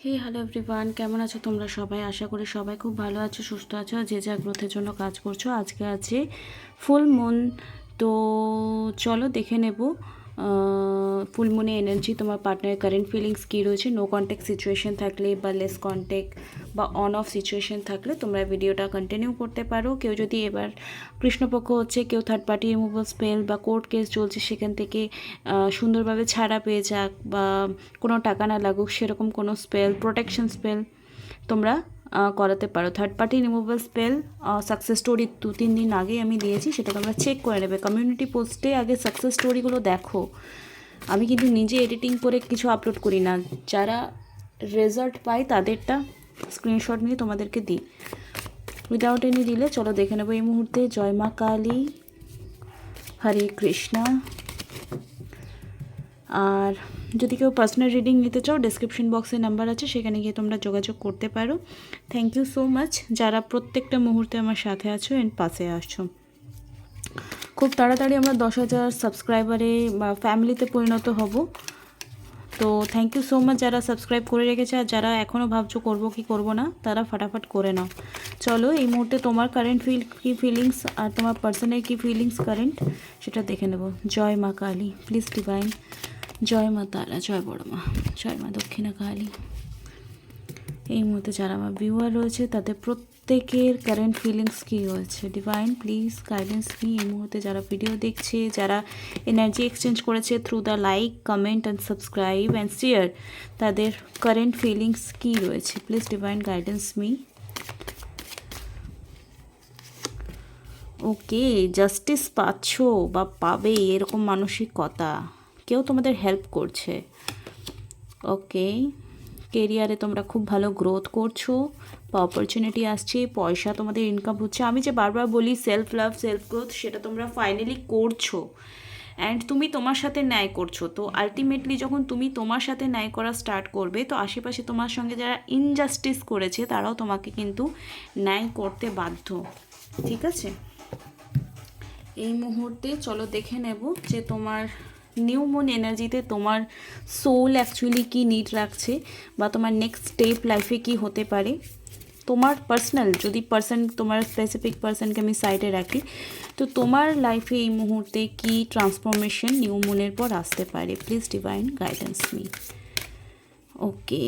হে hello everyone, কেমন আছো তোমরা সবাই? আশা করি সবাই খুব ভালো আছো, সুস্থ আছো, আর যে যা গ্রোথের জন্য কাজ করছো। আজকে আছে ফুল মুন। তো চলো দেখে নেব ফুল মুনে এনার্জি, তোমার পার্টনারের কারেন্ট ফিলিংস কী রয়েছে। নো কন্ট্যাক্ট সিচুয়েশন থাকলে বা লেস কন্ট্যাক্ট বা অন অফ সিচুয়েশন থাকলে তোমরা ভিডিওটা কন্টিনিউ করতে পারো। কেউ যদি এবার কৃষ্ণপক্ষ হচ্ছে, কেউ থার্ড পার্টি রিমুভাল স্পেল বা কোর্ট কেস চলছে, সেখান থেকে সুন্দরভাবে ছাড়া পেয়ে যাক বা কোনো টাকা না লাগুক, সেরকম কোনো স্পেল, প্রোটেকশন স্পেল তোমরা করাতে পারো। Third party removal spell success story 2-3 দিন আগেই আমি দিয়েছি, সেটা তোমরা চেক করে নেবে। কমিউনিটি পোস্টে আগে সাকসেস স্টোরিগুলো দেখো। আমি কিন্তু নিজে এডিটিং করে কিছু আপলোড করি না, যারা রেজাল্ট পায় তাদেরটা স্ক্রিনশট নিয়ে তোমাদেরকে দিই। উইদাউট এনি দিলে চলো দেখে নেবো এই মুহূর্তে। জয় মা কালী, হরে কৃষ্ণা। আর যদি কেউ পার্সোনাল রিডিং নিতে চাও, ডেসক্রিপশন বক্সে নাম্বার আছে, সেখানে গিয়ে তোমরা যোগাযোগ করতে পারো। থ্যাংক ইউ সো মাচ যারা প্রত্যেকটা মুহূর্তে আমার সাথে আছো অ্যান্ড পাশে আসছো। খুব তাড়াতাড়ি আমরা 10,000 সাবস্ক্রাইবারে বা ফ্যামিলিতে পরিণত হব। তো থ্যাংক ইউ সো মাচ যারা সাবস্ক্রাইব করে রেখেছে, আর যারা এখনও ভাবছো করবো কি করবো না, তারা ফাটাফাট করে নাও। চলো এই মুহূর্তে তোমার কারেন্ট কী ফিলিংস আর তোমার পার্সনের কী ফিলিংস কারেন্ট, সেটা দেখে নেব। জয় মা কালী, প্লিজ ডিভাইন। জয় মা তারা, জয় বড় মা, জয় মা দক্ষিণা কালী। এই মুহূর্তে যারা আমার ভিউয়ার রয়েছে তাদের প্রত্যেকের কারেন্ট ফিলিংস কী রয়েছে, ডিভাইন প্লিজ গাইডেন্স মি। এই মুহূর্তে যারা ভিডিও দেখছে, যারা এনার্জি এক্সচেঞ্জ করেছে through the like, comment and subscribe and share, তাদের কারেন্ট ফিলিংস কী রয়েছে, please divine guidance me. Okay, justice পাচ্ছ বা পাবে এরকম মানসিকতা, কেউ তোমাদের হেল্প করছে। ওকে, কেরিয়ারে তোমরা খুব ভালো গ্রোথ করছো বা অপরচুনিটি আসছে, পয়সা তোমাদের ইনকাম হচ্ছে। আমি যে বারবার বলি সেলফ লাভ, সেলফ গ্রোথ, সেটা তোমরা ফাইনালি করছো অ্যান্ড তুমি তোমার সাথে ন্যায় করছো। তো আলটিমেটলি যখন তুমি তোমার সাথে ন্যায় করা স্টার্ট করবে, তো আশেপাশে তোমার সঙ্গে যারা ইনজাস্টিস করেছে তারাও তোমাকে কিন্তু ন্যায় করতে বাধ্য। ঠিক আছে, এই মুহূর্তে চলো দেখে নেব যে তোমার নিউ মুন এনার্জিতে তোমার সোল অ্যাকচুয়ালি কী নিড রাখছে বা তোমার নেক্সট স্টেপ লাইফে কী হতে পারে। তোমার পার্সোনাল যদি তোমার স্পেসিফিক পার্সনকে আমি সাইডে রাখি, তো তোমার লাইফে এই মুহূর্তে কী ট্রান্সফরমেশন নিউ মুনের পর আসতে পারে, please divine guidance me. Okay,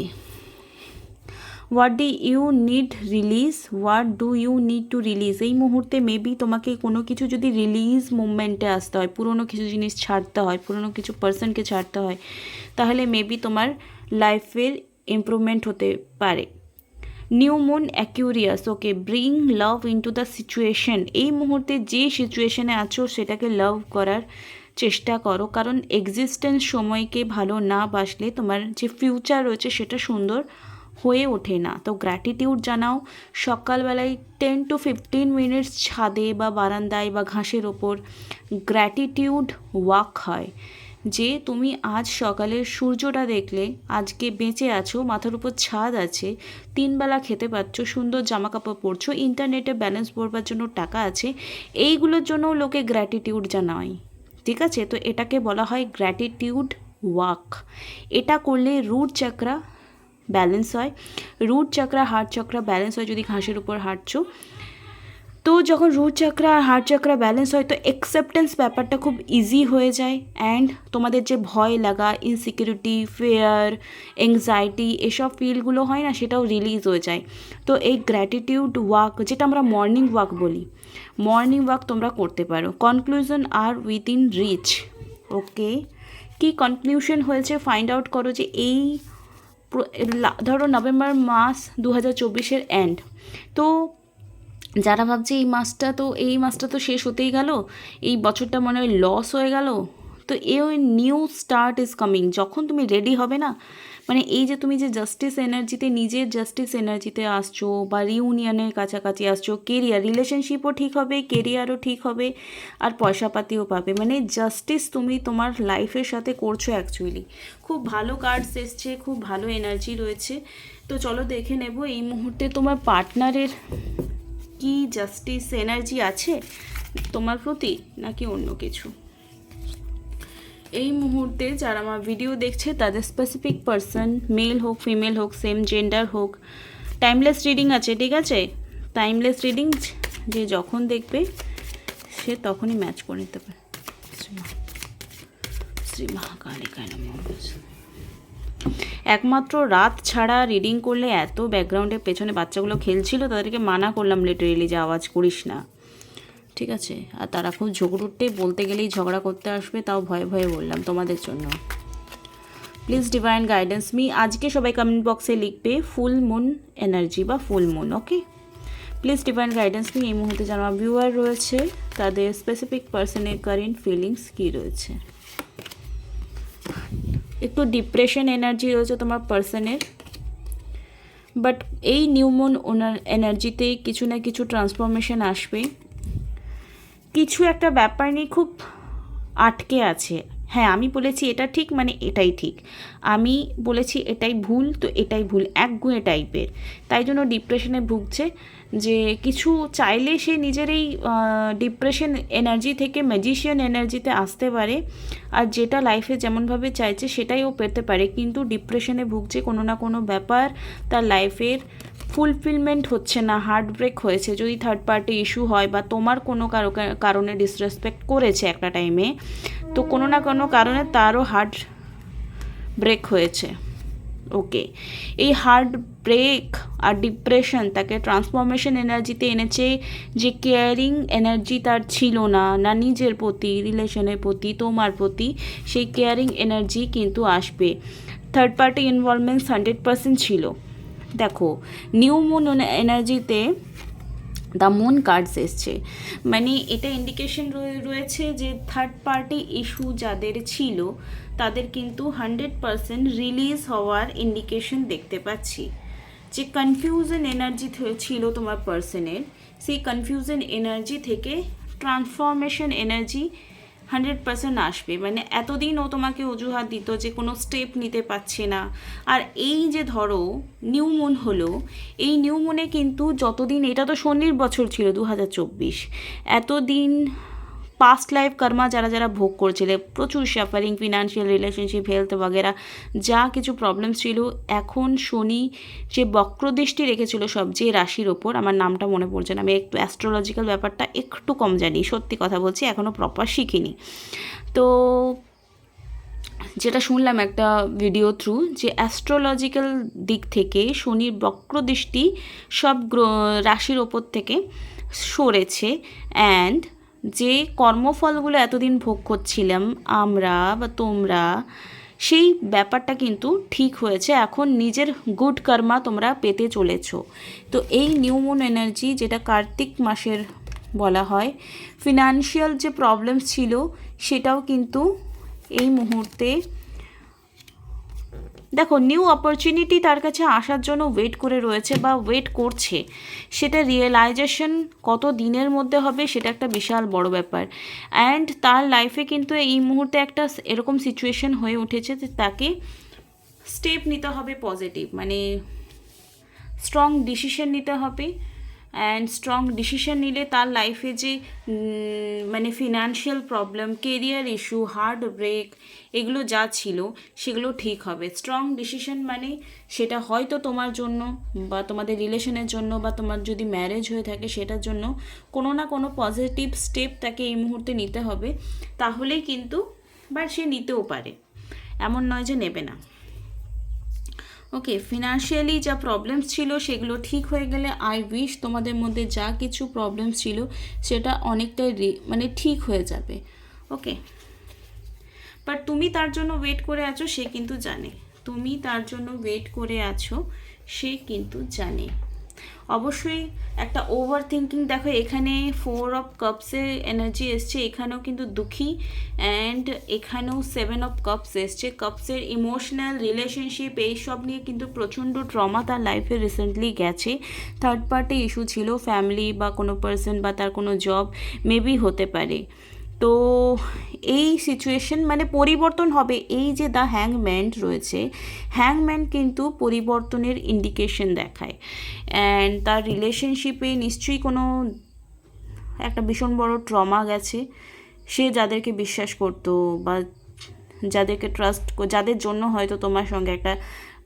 what do you need release, what do you need to release. এই মুহূর্তে মেবি তোমাকে কোনো কিছু যদি রিলিজ মুভমেন্টে আসতে হয়, পুরনো কিছু জিনিস ছাড়তে হয়, পুরনো কিছু পার্সনকে ছাড়তে হয়, তাহলে মেবি তোমার লাইফের ইমপ্রুভমেন্ট হতে পারে। New moon Aquarius, okay, bring love into the situation. এই মুহূর্তে যে সিচুয়েশনে আছো সেটাকে লাভ করার চেষ্টা করো, কারণ এক্সিস্টেন্স সময়কে ভালো না বাসলে তোমার যে ফিউচার রয়েছে সেটা সুন্দর হয়ে ওঠে না। তো গ্র্যাটিটিউড জানাও। সকালবেলায় 10 to 15 মিনিটস ছাদে বা বারান্দায় বা ঘাসের ওপর গ্র্যাটিটিউড ওয়াক হয়, যে তুমি আজ সকালের সূর্যটা দেখলে, আজকে বেঁচে আছো, মাথার উপর ছাদ আছে, 3 বেলা খেতে পাচ্ছ, সুন্দর জামা কাপড় পরছো, ইন্টারনেটে ব্যালেন্স ভরবার জন্য টাকা আছে, এইগুলোর জন্যও লোকে গ্র্যাটিটিউড জানায়। ঠিক আছে, তো এটাকে বলা হয় গ্র্যাটিটিউড ওয়াক। এটা করলে রুট চক্রা ব্যালেন্স হয়, root chakra heart chakra balance হয় যদি ঘাসের উপর হাঁটছো। তো যখন রুট চক্রা আর হার্ট চক্রা ব্যালেন্স হয়, তো অ্যাকসেপ্টেন্স ব্যাপারটা খুব ইজি হয়ে যায় অ্যান্ড তোমাদের যে ভয় লাগা, ইনসিকিউরিটি, ফিয়ার, অ্যাংজাইটি, এসব ফিলগুলো হয় না, সেটাও রিলিজ হয়ে যায়। তো এই গ্র্যাটিটিউড ওয়াক, যেটা আমরা মর্নিং ওয়াক বলি, মর্নিং ওয়াক তোমরা করতে পারো। কনক্লুশন আর উইদিন রিচ। ওকে, কি কনক্লুশন হয়েছে ফাইন্ড আউট করো। যে এই ধরো নভেম্বর মাস 2024-এর এন্ড, তো যারা ভাবছে এই মাসটা তো শেষ হতেই গেল, এই বছরটা মনে হয় লস হয়ে গেল, তো নিউ স্টার্ট ইজ কামিং। যখন তুমি রেডি হবে না, মানে এই যে তুমি যে জাস্টিস এনার্জিতে, নিজের জাস্টিস এনার্জিতে আসছো বা রিউনিয়নের কাছাকাছি আসছো, কেরিয়ার রিলেশনশিপও ঠিক হবে, কেরিয়ারও ঠিক হবে, আর পয়সাপাতিও পাবে, মানে জাস্টিস তুমি তোমার লাইফের সাথে করছো অ্যাকচুয়ালি। খুব ভালো কার্ডস এসছে, খুব ভালো এনার্জি রয়েছে। তো চলো দেখে নেব এই মুহূর্তে তোমার পার্টনারের কি জাস্টিস এনার্জি আছে তোমার প্রতি, নাকি অন্য কিছু। এই মুহূর্তে যারা আমার ভিডিও দেখছে তাদের স্পেসিফিক পারসন, মেল হোক ফিমেল হোক, সেম জেন্ডার হোক, টাইমলেস রিডিং আছে, ঠিক আছে? টাইমলেস রিডিং যে যখন দেখবে সে তখনই ম্যাচ করে নিতে পারে। শ্রী মহাকালিকায় নমঃ। একমাত্র রাত ছাড়া রিডিং করলে এত ব্যাকগ্রাউন্ডের পেছনে বাচ্চাগুলো খেলছিল, তাদেরকে মানা করলাম লিটারেলি যে আওয়াজ করিস না, ঠিক আছে? আর তারা খুব ঝগড়ুটে, বলতে গেলেই ঝগড়া করতে আসবে, তাও ভয়ে ভয়ে বললাম তোমাদের জন্য। Please divine guidance me. আজকে সবাই কমেন্ট বক্সে লিখবে ফুল মুন এনার্জি বা full moon, okay? Please divine guidance me. এই মুহূর্তে যারা ভিউয়ার রয়েছে তাদের স্পেসিফিক পার্সনের কারেন্ট ফিলিংস কী রয়েছে? একটু ডিপ্রেশন এনার্জি রয়েছে তোমার পার্সনের, বাট এই নিউ মুন ওনার এনার্জিতে কিছু না কিছু ট্রান্সফরমেশন আসবে। কিছু একটা ব্যাপার নিয়ে খুব আটকে আছে। হ্যাঁ, আমি বলেছি এটা ঠিক মানে এটাই ঠিক, আমি বলেছি এটাই ভুল তো এটাই ভুল, একগুঁয়ে টাইপের। তাই জন্য ডিপ্রেশনে ভুগছে, যে কিছু চাইলে সে নিজের এই ডিপ্রেশন এনার্জি থেকে ম্যাজিশিয়ান এনার্জিতে আসতে পারে, আর যেটা লাইফে যেমনভাবে চাইছে সেটাই ও পেতে পারে, কিন্তু ডিপ্রেশনে ভুগছে। কোনো না কোনো ব্যাপার তার লাইফের ফুলফিলমেন্ট হচ্ছে না, হার্ট ব্রেক হয়েছে। যদি থার্ড পার্টি ইস্যু হয় বা তোমার কোনো কারণে ডিসরেসপেক্ট করেছে একটা টাইমে, তো কোনো না কোনো কারণে তারও হার্ট ব্রেক হয়েছে, ওকে? এই হার্ট ব্রেক আর ডিপ্রেশন তাকে ট্রান্সফরমেশন এনার্জিতে এনেছে, যে কেয়ারিং এনার্জি তার ছিল না, না নিজের প্রতি, রিলেশনের প্রতি, তোমার প্রতি, সেই কেয়ারিং এনার্জি কিন্তু আসবে। থার্ড পার্টি ইনভলভমেন্ট 100% ছিল। দেখো, নিউ মুন এনার্জিতে দ্য মুন কার্ডস এসছে, মানে এটা ইন্ডিকেশন রয়েছে যে থার্ড পার্টি ইস্যু যাদের ছিল তাদের কিন্তু 100% রিলিজ হওয়ার ইন্ডিকেশন দেখতে পাচ্ছি। যে কনফিউশন এনার্জি ছিল তোমার পার্সনের, সেই কনফিউশন এনার্জি থেকে ট্রান্সফরমেশন এনার্জি 100% আসবে। মানে এতদিন ও তোমাকে অজুহাত দিত যে কোনো স্টেপ নিতে পারছে না, আর এই যে ধরো নিউ মুন হলো, এই নিউ মুনে কিন্তু যতদিন, এটা তো শনির বছর ছিল 2024, এতদিন পাস্ট লাইফ কর্মা যারা যারা ভোগ করছিলে, প্রচুর সাফারিং, ফিনান্সিয়াল, রিলেশনশিপ, হেলথ বগেরা যা কিছু প্রবলেম ছিল, এখন শনি যে বক্রদৃষ্টি রেখেছিল সব যে রাশির ওপর, আমার নামটা মনে পড়ছে না, আমি একটু অ্যাস্ট্রোলজিক্যাল ব্যাপারটা একটু কম জানি, সত্যি কথা বলছি, এখনও প্রপার শিখিনি। তো যেটা শুনলাম একটা ভিডিও থ্রু, যে অ্যাস্ট্রোলজিক্যাল দিক থেকে শনির বক্রদৃষ্টি সব রাশির ওপর থেকে সরেছে, অ্যান্ড যে কর্মফলগুলো এতদিন ভোগ করছিলাম আমরা বা তোমরা, সেই ব্যাপারটা কিন্তু ঠিক হয়েছে। এখন নিজের গুড কর্মা তোমরা পেতে চলেছ। তো এই নিউ মুন এনার্জি, যেটা কার্তিক মাসের বলা হয়, ফিনান্সিয়াল যে প্রবলেম ছিল সেটাও কিন্তু এই মুহূর্তে, দেখো, নিউ অপরচুনিটি তার কাছে আসার জন্য ওয়েট করে রয়েছে বা ওয়েট করছে। সেটা রিয়েলাইজেশন কত দিনের মধ্যে হবে সেটা একটা বিশাল বড় ব্যাপার। অ্যান্ড তার লাইফে কিন্তু এই মুহূর্তে একটা এরকম সিচুয়েশন হয়ে উঠেছে যে তাকে স্টেপ নিতে হবে পজিটিভ, মানে স্ট্রং ডিসিশন নিতে হবে। অ্যান্ড স্ট্রং ডিসিশন নিলে তার লাইফে যে মানে financial problem, career issue, heart break, এগুলো যা ছিল সেগুলো ঠিক হবে। স্ট্রং ডিসিশন মানে সেটা হয়তো তোমার জন্য বা তোমাদের রিলেশনের জন্য বা তোমার যদি ম্যারেজ হয়ে থাকে সেটার জন্য কোনো না কোনো পজিটিভ স্টেপ তাকে এই মুহূর্তে নিতে হবে, তাহলেই কিন্তু, বা সে নিতেও পারে, এমন নয় যে নেবে না। ওকে, ফিনান্সিয়ালি যা প্রবলেমস ছিল সেগুলো ঠিক হয়ে গেলে আই উইশ তোমাদের মধ্যে যা কিছু প্রবলেমস ছিল সেটা অনেকটাই মানে ঠিক হয়ে যাবে, ওকে? বাট তুমি তার জন্য ওয়েট করে আছো, সে কিন্তু জানে তুমি তার জন্য ওয়েট করে আছো, সে কিন্তু জানে। অবশ্যই একটা ওভার থিঙ্কিং, দেখো এখানে 4 অফ কাপসের এনার্জি এসছে, এখানেও কিন্তু দুঃখী, অ্যান্ড এখানেও 7 অফ কাপস এসছে। কাপসের ইমোশনাল রিলেশনশিপ এইসব নিয়ে কিন্তু প্রচণ্ড ট্রমা তার লাইফে রিসেন্টলি গেছে। থার্ড পার্টি ইস্যু ছিল, ফ্যামিলি বা কোনো পার্সন বা তার কোনো জব মেবি হতে পারে। তো এই সিচুয়েশন মানে পরিবর্তন হবে। এই যে দ্য হ্যাংম্যান রয়েছে, হ্যাংম্যান কিন্তু পরিবর্তনের ইন্ডিকেশন দেখায়। অ্যান্ড তার রিলেশনশিপে নিশ্চয়ই কোনো একটা ভীষণ বড় ট্রমা গেছে। সে যাদেরকে বিশ্বাস করতো বা যাদেরকে যাদের জন্য হয়তো তোমার সঙ্গে একটা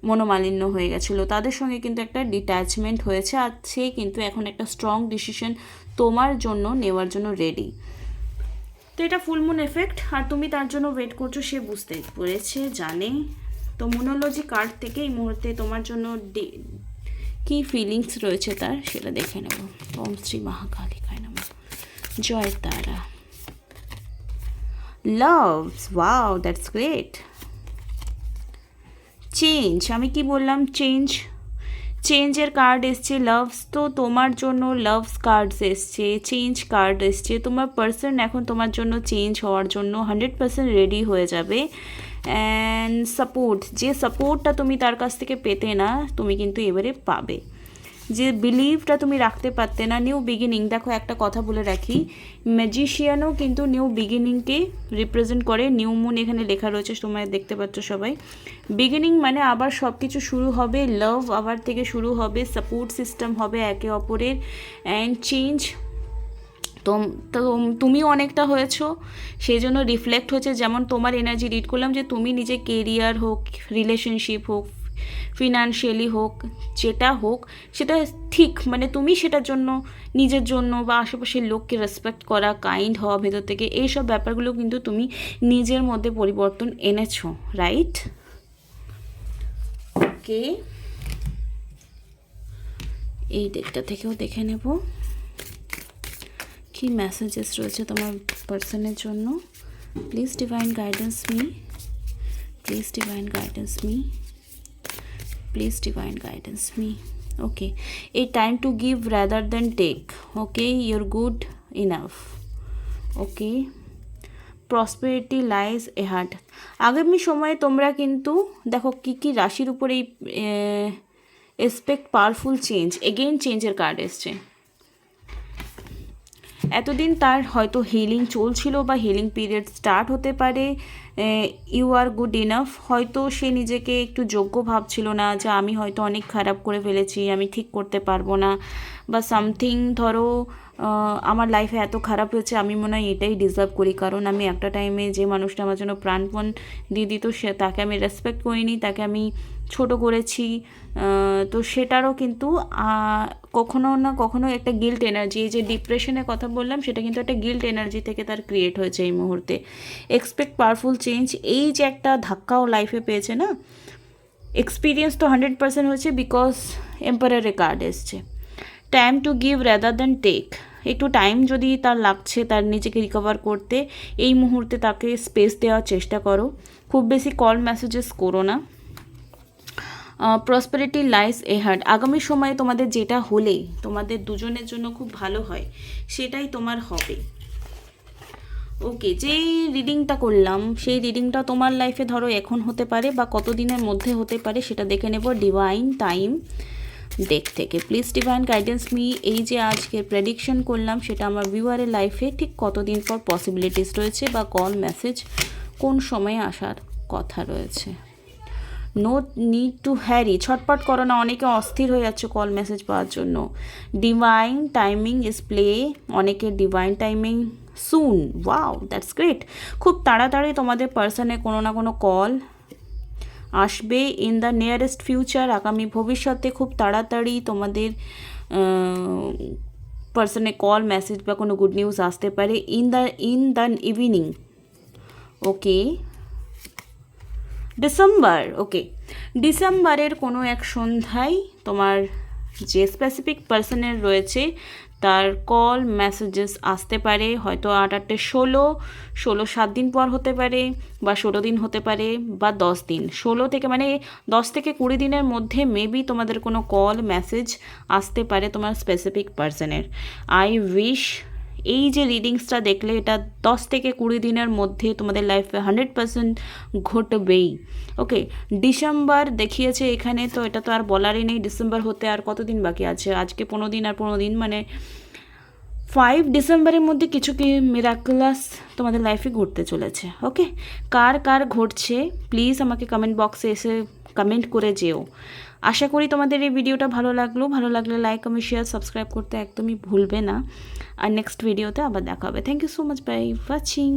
মনোমালিন্য হয়ে গেছিলো, তাদের সঙ্গে কিন্তু একটা ডিট্যাচমেন্ট হয়েছে, আর সে কিন্তু এখন একটা স্ট্রং ডিসিশন তোমার জন্য নেওয়ার জন্য রেডি। তো এটা ফুল মুন এফেক্ট, আর তুমি তার জন্য ওয়েট করছো, সে বুঝতে পেরেছে, জানে। তো মোনোলজি কার্ড থেকে এই মুহূর্তে তোমার জন্য কি ফিলিংস রয়েছে তার, সেটা দেখে নেব। ওম শ্রী মহাকালিকায় নমঃ। জয় তারা। Loves, wow that's great. Change, আমি কি বললাম, চেঞ্জের কার্ড এসছে। লাভস, তো তোমার জন্য লাভস কার্ডস এসছে, চেঞ্জ কার্ড এসছে। তোমার পার্সন এখন তোমার জন্য চেঞ্জ হওয়ার জন্য 100% রেডি হয়ে যাবে। অ্যান্ড সাপোর্ট, যে সাপোর্টটা তুমি তার কাছ থেকে পেতে না, তুমি কিন্তু এবারে পাবে। যে বিলিভটা তুমি রাখতে পারতে না, নিউ বিগিনিং। দেখো একটা কথা বলে রাখি, ম্যাজিশিয়ানও কিন্তু নিউ বিগিনিংকে রিপ্রেজেন্ট করে। নিউ মুন এখানে লেখা রয়েছে, তোমরা দেখতে পাচ্ছ সবাই। বিগিনিং মানে আবার সব কিছু শুরু হবে, লাভ আবার থেকে শুরু হবে, সাপোর্ট সিস্টেম হবে একে অপরের, অ্যান্ড চেঞ্জ। তো তুমিও অনেকটা হয়েছো, সেই জন্য রিফ্লেক্ট হচ্ছে। যেমন তোমার এনার্জি রিড করলাম যে তুমি নিজে কেরিয়ার হোক, রিলেশনশিপ হোক, ফিনান্সিয়ালি হোক, যেটা হোক সেটা ঠিক, মানে তুমি সেটার জন্য নিজের জন্য বা আশেপাশের লোককে রেসপেক্ট করা, কাইন্ড হওয়া ভেতর থেকে, এইসব ব্যাপারগুলো কিন্তু তুমি নিজের মধ্যে পরিবর্তন এনেছো, রাইট? ওকে, এই ডেকটা থেকেও দেখে নেব কি মেসেজেস রয়েছে তোমার পার্সনের জন্য। Please divine guidance me, please divine guidance me, please divine guidance me. Okay, a time to give rather than take. Okay, you're good enough. Okay, prosperity lies ahead. আগামী সময়ে তোমরা কিন্তু দেখো কি কি রাশির উপরে এক্সপেক্ট পাওয়ারফুল চেঞ্জ। এগেইন চেঞ্জের কার্ড এসছে। এতদিন তার হয়তো হিলিং চলছিল বা হিলিং পিরিয়ড স্টার্ট হতে পারে। ইউ আর গুড ইনাফ, হয়তো সে নিজেকে একটু যোগ্য ভাবছিল না, যে আমি হয়তো অনেক খারাপ করে ফেলেছি, আমি ঠিক করতে পারবো না, বা সামথিং। ধরো আমার লাইফে এত খারাপ হয়েছে, আমি মনে হয় এটাই ডিজার্ভ করি, কারণ আমি একটা টাইমে যে মানুষটা আমার জন্য প্রাণপণ দিয়ে দিত, সে তাকে আমি রেসপেক্ট করিনি, তাকে আমি ছোট করেছি। তো সেটারও কিন্তু কখনো না কখনো একটা গিল্ট এনার্জি, এই যে ডিপ্রেশনের কথা বললাম, সেটা কিন্তু একটা গিল্ট এনার্জি থেকে তার ক্রিয়েট হয়েছে এই মুহূর্তে। এক্সপেক্ট পাওয়ারফুল চেঞ্জ, এই যে একটা ধাক্কাও লাইফে পেয়েছে না, এক্সপিরিয়েন্স তো 100% হয়েছে, বিকজ এম্পারারের কার্ড এসছে। Time to give rather than take, একটু টাইম যদি তার লাগছে তার নিজেকে রিকভার করতে, এই মুহূর্তে তাকে স্পেস দেওয়ার চেষ্টা করো, খুব বেশি কল মেসেজেস করো না। প্রসপারিটি লাইস এহার্ড, আগামী সময়ে তোমাদের যেটা হলে তোমাদের দুজনের জন্য খুব ভালো হয়, সেটাই তোমার হবে। ওকে, যেই রিডিংটা করলাম সেই রিডিংটা তোমার লাইফে ধরো এখন হতে পারে বা কতদিনের মধ্যে হতে পারে, সেটা দেখে নেব ডিভাইন টাইম ডেক থেকে। প্লিজ ডিভাইন গাইডেন্স মি, এই যে আজকের প্রেডিকশন করলাম সেটা আমার ভিউয়ারের লাইফে ঠিক কতদিন পর পসিবিলিটিস রয়েছে, বা কল মেসেজ কোন সময়ে আসার কথা রয়েছে। নো নিড টু হ্যারি, ছটপট করো না, অনেকে অস্থির হয়ে যাচ্ছে কল মেসেজ পাওয়ার জন্য। ডিভাইন টাইমিং ইজ প্লে, অনেকে divine timing soon, wow that's great. খুব তাড়াতাড়ি তোমাদের পার্সনে কোনো না কোনো কল আসবে ইন দ্য নিয়ারেস্ট ফিউচার, আগামী ভবিষ্যতে খুব তাড়াতাড়ি তোমাদের পার্সনে কল মেসেজ বা কোনো গুড নিউজ আসতে পারে in the evening. Okay, December, okay, ডিসেম্বরের কোনো এক সন্ধ্যায় তোমার যে স্পেসিফিক পার্সনের রয়েছে তার কল মেসেজেস আসতে পারে, হয়তো 8 16 7 দিন পর হতে পারে, বা 16 দিন হতে পারে, বা 10 দিন। 16 থেকে মানে 10 থেকে 20 দিনের মধ্যে মেবি তোমাদের কোনো কল মেসেজ আসতে পারে তোমার স্পেসিফিক পার্সনের। আই উইশ এই যে রিডিংসটা দেখলে এটা 10 থেকে 20 দিনের মধ্যে তোমাদের লাইফে 100% ঘটবেই। ওকে, ডিসেম্বর দেখিয়েছে এখানে, তো এটা তো আর বলারই নেই। ডিসেম্বর হতে আর কতদিন বাকি আছে, আজকে 15 দিন আর 15 দিন, মানে 5 ডিসেম্বরের মধ্যে কিছু কি মিরাকুলাস তোমাদের লাইফে ঘটতে চলেছে। ওকে, কার কার ঘটছে প্লিজ আমাকে কমেন্ট বক্সে এসে কমেন্ট করে যেও। আশা করি তোমাদের এই ভিডিওটা ভালো লাগলে লাইক, কমেন্ট, শেয়ার, সাবস্ক্রাইব করতে একদমই ভুলবে না। আর নেক্সট ভিডিওতে আবার দেখা হবে। Thank you so much, bye watching.